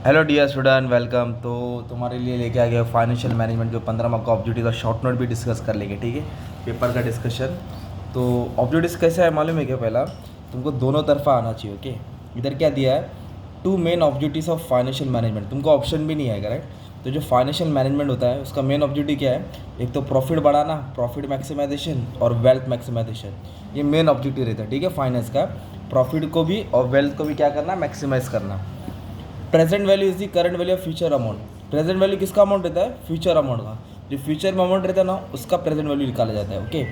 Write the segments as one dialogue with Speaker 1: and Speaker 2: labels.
Speaker 1: Hello dear student, welcome. तो तुम्हारे लिए लेके आ गया फाइनेंशियल मैनेजमेंट जो 15 मार्क का ऑब्जेक्टिव का शॉर्ट नोट भी डिस्कस कर लेंगे, ठीक है। पेपर का डिस्कशन। तो ऑब्जेक्टिव कैसा है मालूम है क्या? पहला तुमको दोनों तरफा आना चाहिए, ओके। इधर क्या दिया है? Two main objectives of financial management. तुमको ऑप्शन भी नहीं आएगा, राइट। तो जो फाइनेंशियल मैनेजमेंट होता है उसका मेन ऑब्जेक्टिव क्या है? एक तो प्रॉफिट बढ़ाना, प्रॉफिट मैक्सिमाइजेशन और वेल्थ मैक्सिमाइजेशन। ये मेन ऑब्जेक्टिव रहता है, ठीक है, फाइनेंस का। प्रॉफिट को भी और वेल्थ को भी क्या करना? मैक्सिमाइज करना। Present value is the current value of future amount. Present value किसका अमाउंट रहता है? फ्यूचर अमाउंट का। जो फ्यूचर में अमाउंट रहता है ना, उसका प्रेजेंट वैल्यू निकाला जाता है, ओके।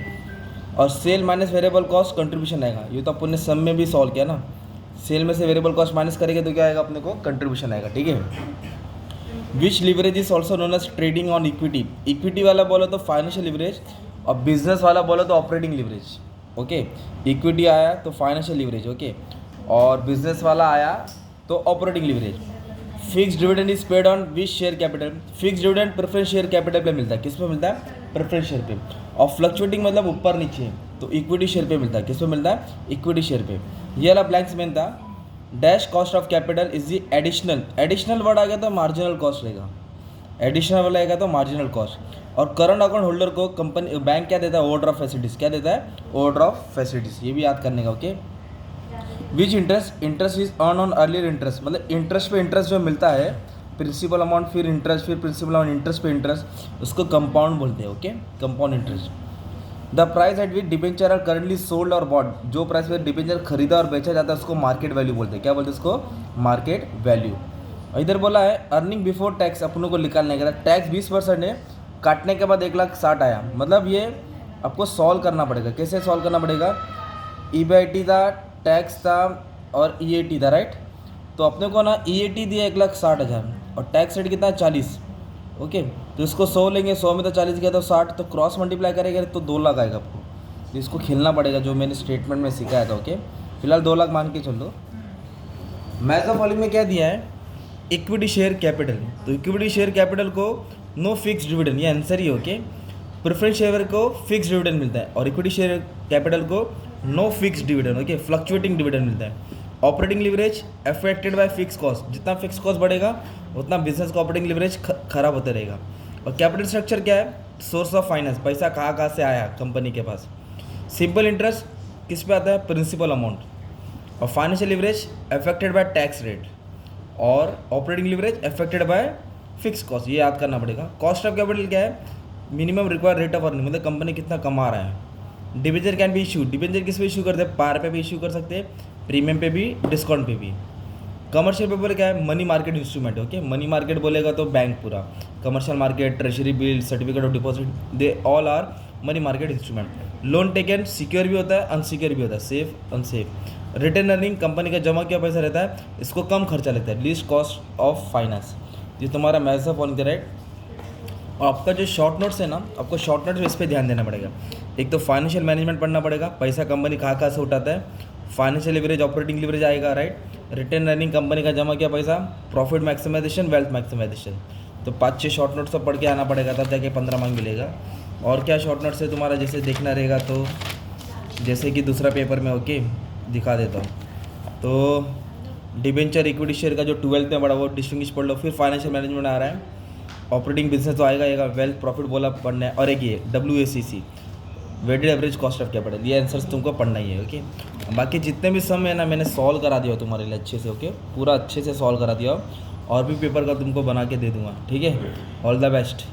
Speaker 1: और sale minus variable cost contribution आएगा। ये तो अपन ने सम में भी सॉल्व किया ना। सेल में से वेरिएबल कॉस्ट माइनस करेंगे तो क्या आएगा अपने को? कंट्रीब्यूशन आएगा, ठीक है। Which leverage is also known as trading on equity. Equity वाला बोलो तो फाइनेंशियल लिवरेज, और बिजनेस वाला बोलो तो ऑपरेटिंग लिवरेज, ओके। इक्विटी आया तो फाइनेंशियल लिवरेज, ओके, और बिजनेस वाला आया तो operating leverage. Fix dividend is paid on which share capital. Fix dividend preference share capital पे मिलता है। किस पे मिलता है? प्रेफरेंस शेयर पे। और फ्लक्चुएटिंग मतलब ऊपर नीचे, तो इक्विटी शेयर पे मिलता है। किस पे मिलता है? इक्विटी शेयर पे। ये वाला ब्लैंक्स में था। Dash cost of capital is the additional. Additional word आ गया तो मार्जिनल कॉस्ट रहेगा। एडिशनल वाला आएगा तो मार्जिनल कॉस्ट। और करंट अकाउंट होल्डर को कंपनी बैंक क्या देता है? Overdraft facilities. क्या देता है? Overdraft facilities. ये भी याद करने का, okay. Which interest is earn on earlier interest. मतलब इंटरेस्ट पे इंटरेस्ट जो मिलता है, प्रिंसिपल अमाउंट फिर इंटरेस्ट फिर प्रिंसिपल अमाउंट इंटरेस्ट पे इंटरेस्ट, उसको कंपाउंड बोलते हैं, okay. Compound interest. The price at which debenture are currently sold और बॉट। जो प्राइस पे डिबेंचर खरीदा और बेचा जाता है उसको मार्केट वैल्यू बोलते हैं। क्या बोलते हैं उसको? Market value. इधर बोला है अर्निंग बिफोर टैक्स अपनों को निकालने का। टैक्स 20% है, काटने के बाद 1,60,000 आया। मतलब ये आपको सॉल्व करना पड़ेगा। कैसे सॉल्व करना पड़ेगा? ईबीआईटी था, टैक्स था और ईएटी था, राइट। तो अपने को ना ईएटी दिया 1,60,000 और टैक्स रेट कितना है? 40, ओके। तो इसको 100 लेंगे, 100 में तो 40 गया तो 60, तो क्रॉस मल्टीप्लाई करेंगे तो 2 लाख आएगा आपको। तो इसको खेलना पड़ेगा जो मैंने स्टेटमेंट में सिखाया था, ओके। फिलहाल 2 लाख मान के चलो। मैथ्स फॉलोइंग में क्या दिया है? Equity share capital. तो इक्विटी शेयर कैपिटल को नो फिक्स डिविडेंड, ये आंसर ही, ओके। प्रेफरेंस शेयर को फिक्स डिविडेंड मिलता है और इक्विटी शेयर कैपिटल को no fix dividend, okay, fluctuating dividend मिलता है। Operating leverage affected by fix cost. जितना फिक्स कॉस्ट बढ़ेगा उतना बिजनेस का ऑपरेटिंग लिवरेज खराब होता रहेगा। और कैपिटल स्ट्रक्चर क्या है? Source of finance. पैसा कहाँ कहाँ से आया कंपनी के पास। सिंपल इंटरेस्ट किस पे आता है? Principal amount. और financial leverage affected by tax rate, और operating leverage affected by fix cost. ये याद करना पड़ेगा। कॉस्ट ऑफ कैपिटल क्या है? Minimum require rate of earning, मतलब कंपनी कितना कमा रहा है। Debenture can be issue. Debenture किस पे इशू करते हैं? पार पे भी इशू कर सकते हैं, प्रीमियम पे भी, डिस्काउंट पे भी। कमर्शियल पेपर क्या है? Money market instrument, okay. Money market बोलेगा तो बैंक पूरा। Commercial market, treasury bill, certificate of deposit, they all are money market instrument. Loan taken secure भी होता है, अनसिक्योर भी होता है, safe unsafe. Return earning company का जमा किया पैसा रहता है, इसको कम खर्चा लगता है, लीस्ट कॉस्ट ऑफ फाइनेंस। ये तुम्हारा मैथ्स ऑफ ऑन करेक्ट। और आपका जो शॉर्ट नोट्स है ना, आपको शॉर्ट नोट्स इस पर ध्यान देना पड़ेगा। एक तो फाइनेंशियल मैनेजमेंट पढ़ना पड़ेगा, पैसा कंपनी कहाँ कहाँ से उठाता है। फाइनेंशियल लिवरेज, ऑपरेटिंग लिवरेज आएगा, राइट। रिटर्न अर्निंग कंपनी का जमा किया पैसा, प्रॉफिट मैक्सिमाइजेशन, वेल्थ मैक्सिमाइजेशन। तो 5-6 शॉर्ट नोट्स तो पढ़ के आना पड़ेगा, तब जाके 15 मार्क मिलेगा। और क्या शॉर्ट नोट्स है तुम्हारा, जैसे देखना रहेगा तो जैसे कि दूसरा पेपर में, ओके, दिखा देता हूँ। तो डिबेंचर इक्विटी शेयर का जो 12th में पढ़ा वो डिस्टिंग्विश पढ़ लो। फिर फाइनेंशियल मैनेजमेंट आ रहा है, ऑपरेटिंग बिजनेस तो आएगा, वेल्थ प्रॉफिट बोला पढ़ना है। और एक ये WACC, weighted average cost of capital, ये आंसर्स तुमको पढ़ना ही है, ओके। बाकी जितने भी सम है ना, मैंने सॉल्व करा दिया तुम्हारे लिए अच्छे से, ओके, पूरा अच्छे से सॉल्व करा दिया। और भी पेपर का तुमको बना के दे दूँगा, ठीक है। All the best.